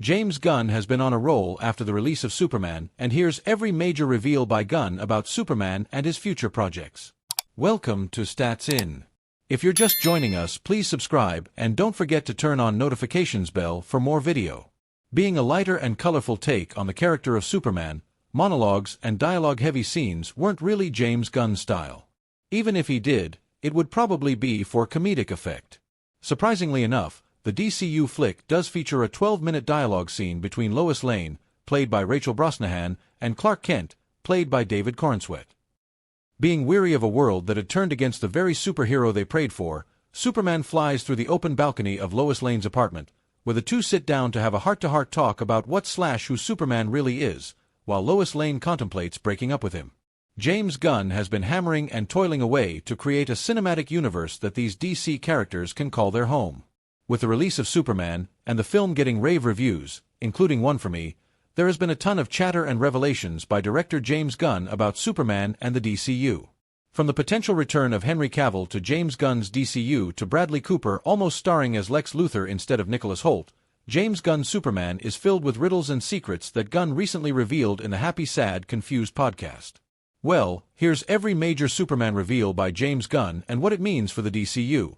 James Gunn has been on a roll after the release of Superman, and here's every major reveal by Gunn about Superman and his future projects. Welcome to Stats In. If you're just joining us, please subscribe and don't forget to turn on notifications bell for more video. Being a lighter and colorful take on the character of Superman, monologues and dialogue-heavy scenes weren't really James Gunn's style. Even if he did, it would probably be for comedic effect. Surprisingly enough, the DCU flick does feature a 12-minute dialogue scene between Lois Lane, played by Rachel Brosnahan, and Clark Kent, played by David Corenswet. Being weary of a world that had turned against the very superhero they prayed for, Superman flies through the open balcony of Lois Lane's apartment, where the two sit down to have a heart-to-heart talk about who Superman really is, while Lois Lane contemplates breaking up with him. James Gunn has been hammering and toiling away to create a cinematic universe that these DC characters can call their home. With the release of Superman, and the film getting rave reviews, including one for me, there has been a ton of chatter and revelations by director James Gunn about Superman and the DCU. From the potential return of Henry Cavill to James Gunn's DCU to Bradley Cooper almost starring as Lex Luthor instead of Nicholas Hoult, James Gunn's Superman is filled with riddles and secrets that Gunn recently revealed in the Happy Sad Confused podcast. Well, here's every major Superman reveal by James Gunn and what it means for the DCU.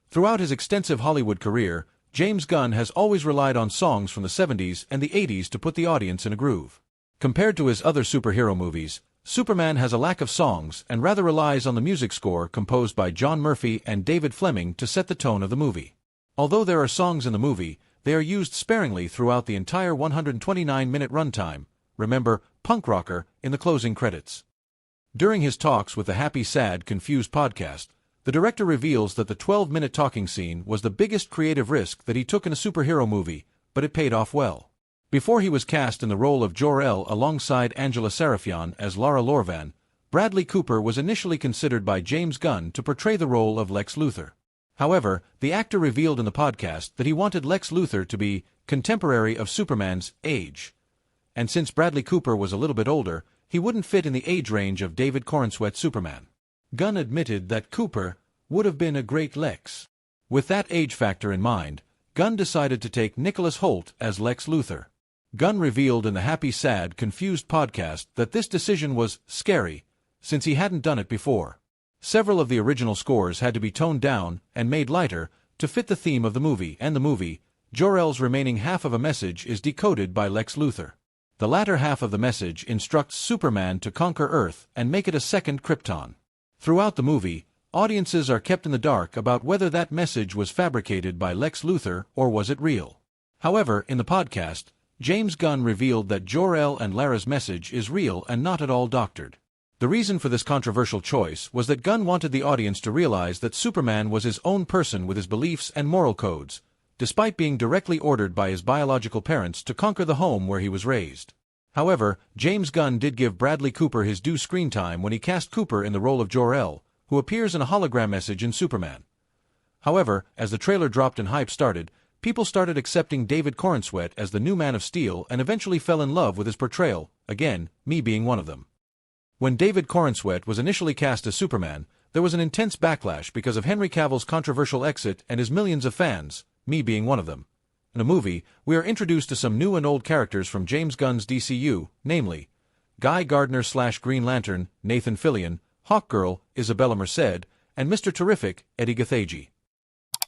Throughout his extensive Hollywood career, James Gunn has always relied on songs from the 70s and the 80s to put the audience in a groove. Compared to his other superhero movies, Superman has a lack of songs and rather relies on the music score composed by John Murphy and David Fleming to set the tone of the movie. Although there are songs in the movie, they are used sparingly throughout the entire 129-minute runtime, remember, punk rocker, in the closing credits. During his talks with the Happy Sad Confused podcast, the director reveals that the 12-minute talking scene was the biggest creative risk that he took in a superhero movie, but it paid off well. Before he was cast in the role of Jor-El alongside Angela Sarafian as Lara Lorvan, Bradley Cooper was initially considered by James Gunn to portray the role of Lex Luthor. However, the actor revealed in the podcast that he wanted Lex Luthor to be contemporary of Superman's age. And since Bradley Cooper was a little bit older, he wouldn't fit in the age range of David Corenswet's Superman. Gunn admitted that Cooper would have been a great Lex. With that age factor in mind, Gunn decided to take Nicholas Hoult as Lex Luthor. Gunn revealed in the Happy Sad Confused podcast that this decision was scary, since he hadn't done it before. Several of the original scores had to be toned down and made lighter to fit the theme of the movie, and the movie, Jor-El's remaining half of a message is decoded by Lex Luthor. The latter half of the message instructs Superman to conquer Earth and make it a second Krypton. Throughout the movie, audiences are kept in the dark about whether that message was fabricated by Lex Luthor or was it real. However, in the podcast, James Gunn revealed that Jor-El and Lara's message is real and not at all doctored. The reason for this controversial choice was that Gunn wanted the audience to realize that Superman was his own person with his beliefs and moral codes, despite being directly ordered by his biological parents to conquer the home where he was raised. However, James Gunn did give Bradley Cooper his due screen time when he cast Cooper in the role of Jor-El, who appears in a hologram message in Superman. However, as the trailer dropped and hype started, people started accepting David Corenswet as the new Man of Steel and eventually fell in love with his portrayal, again, me being one of them. When David Corenswet was initially cast as Superman, there was an intense backlash because of Henry Cavill's controversial exit and his millions of fans, me being one of them. In the movie, we are introduced to some new and old characters from James Gunn's DCU, namely, Guy Gardner/Green Lantern, Nathan Fillion, Hawkgirl, Isabella Merced, and Mr. Terrific, Eddie Gathegi.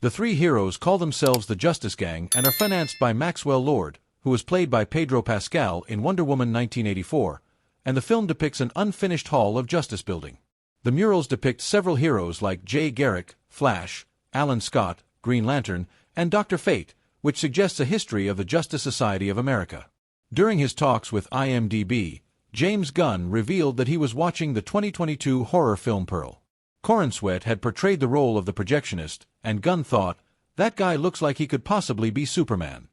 The three heroes call themselves the Justice Gang and are financed by Maxwell Lord, who was played by Pedro Pascal in Wonder Woman 1984, and the film depicts an unfinished Hall of Justice building. The murals depict several heroes like Jay Garrick, Flash, Alan Scott, Green Lantern, and Dr. Fate, which suggests a history of the Justice Society of America. During his talks with IMDb, James Gunn revealed that he was watching the 2022 horror film Pearl. Corenswet had portrayed the role of the projectionist, and Gunn thought, that guy looks like he could possibly be Superman.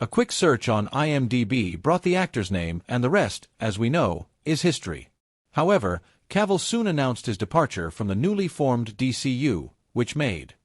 A quick search on IMDb brought the actor's name, and the rest, as we know, is history. However, Cavill soon announced his departure from the newly formed DCU, which made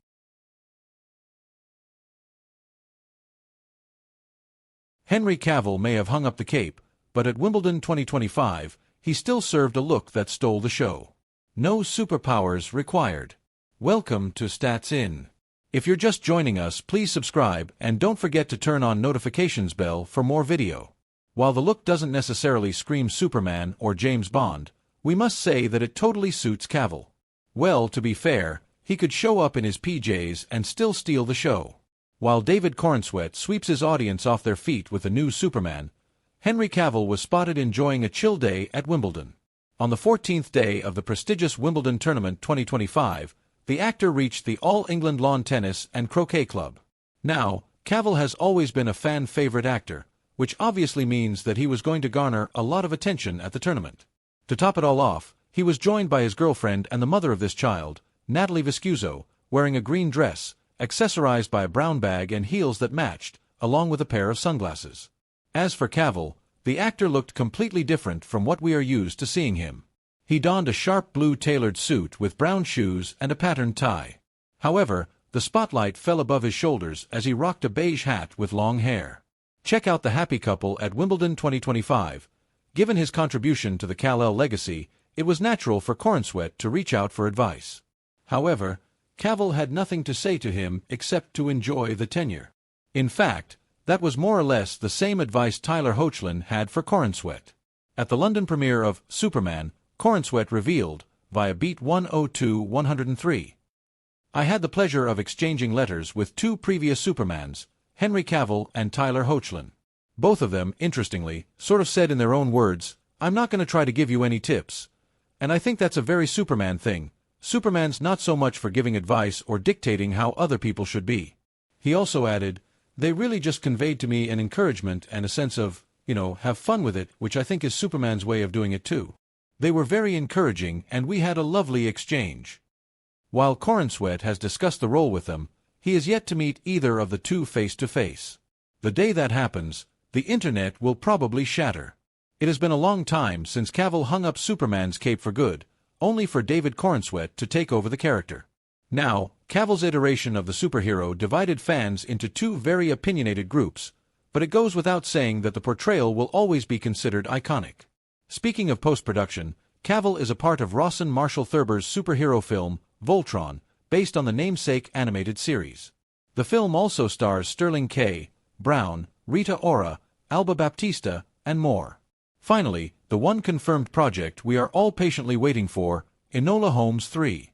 Henry Cavill may have hung up the cape, but at Wimbledon 2025, he still served a look that stole the show. No superpowers required. Welcome to Stats In. If you're just joining us, please subscribe and don't forget to turn on notifications bell for more video. While the look doesn't necessarily scream Superman or James Bond, we must say that it totally suits Cavill. Well, to be fair, he could show up in his PJs and still steal the show. While David Corenswet sweeps his audience off their feet with the new Superman, Henry Cavill was spotted enjoying a chill day at Wimbledon. On the 14th day of the prestigious Wimbledon Tournament 2025, the actor reached the All England Lawn Tennis and Croquet Club. Now, Cavill has always been a fan-favorite actor, which obviously means that he was going to garner a lot of attention at the tournament. To top it all off, he was joined by his girlfriend and the mother of this child, Natalie Viscuso, wearing a green dress, accessorized by a brown bag and heels that matched, along with a pair of sunglasses. As for Cavill, the actor looked completely different from what we are used to seeing him. He donned a sharp blue tailored suit with brown shoes and a patterned tie. However, the spotlight fell above his shoulders as he rocked a beige hat with long hair. Check out the happy couple at Wimbledon 2025. Given his contribution to the Cal-El legacy, it was natural for Corenswet to reach out for advice. However, Cavill had nothing to say to him except to enjoy the tenure. In fact, that was more or less the same advice Tyler Hoechlin had for Corenswet. At the London premiere of Superman, Corenswet revealed, via Beat 102-103. I had the pleasure of exchanging letters with two previous Supermans, Henry Cavill and Tyler Hoechlin. Both of them, interestingly, sort of said in their own words, "I'm not going to try to give you any tips." And I think that's a very Superman thing. Superman's not so much for giving advice or dictating how other people should be. He also added, "They really just conveyed to me an encouragement and a sense of, have fun with it, which I think is Superman's way of doing it too." They were very encouraging and we had a lovely exchange. While Corenswet has discussed the role with them, he is yet to meet either of the two face-to-face. The day that happens, the internet will probably shatter. It has been a long time since Cavill hung up Superman's cape for good, only for David Corenswet to take over the character. Now, Cavill's iteration of the superhero divided fans into two very opinionated groups, but it goes without saying that the portrayal will always be considered iconic. Speaking of post-production, Cavill is a part of Rawson Marshall Thurber's superhero film, Voltron, based on the namesake animated series. The film also stars Sterling K. Brown, Rita Ora, Alba Baptista, and more. Finally, the one confirmed project we are all patiently waiting for, Enola Holmes 3.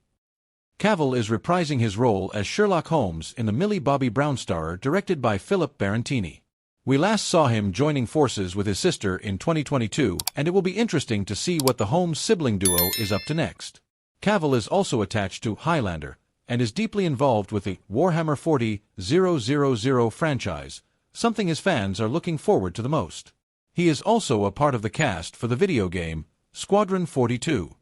Cavill is reprising his role as Sherlock Holmes in the Millie Bobby Brown starrer directed by Philip Barantini. We last saw him joining forces with his sister in 2022, and it will be interesting to see what the Holmes sibling duo is up to next. Cavill is also attached to Highlander, and is deeply involved with the Warhammer 40,000 franchise, something his fans are looking forward to the most. He is also a part of the cast for the video game, Squadron 42.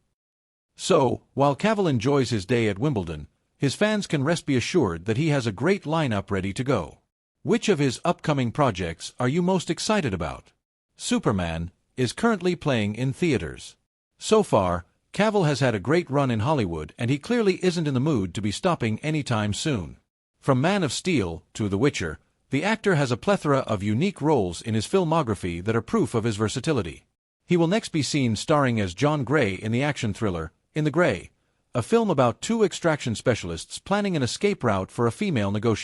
So, while Cavill enjoys his day at Wimbledon, his fans can rest be assured that he has a great lineup ready to go. Which of his upcoming projects are you most excited about? Superman is currently playing in theaters. So far, Cavill has had a great run in Hollywood and he clearly isn't in the mood to be stopping anytime soon. From Man of Steel to The Witcher, the actor has a plethora of unique roles in his filmography that are proof of his versatility. He will next be seen starring as John Gray in the action thriller, In the Gray, a film about two extraction specialists planning an escape route for a female negotiator.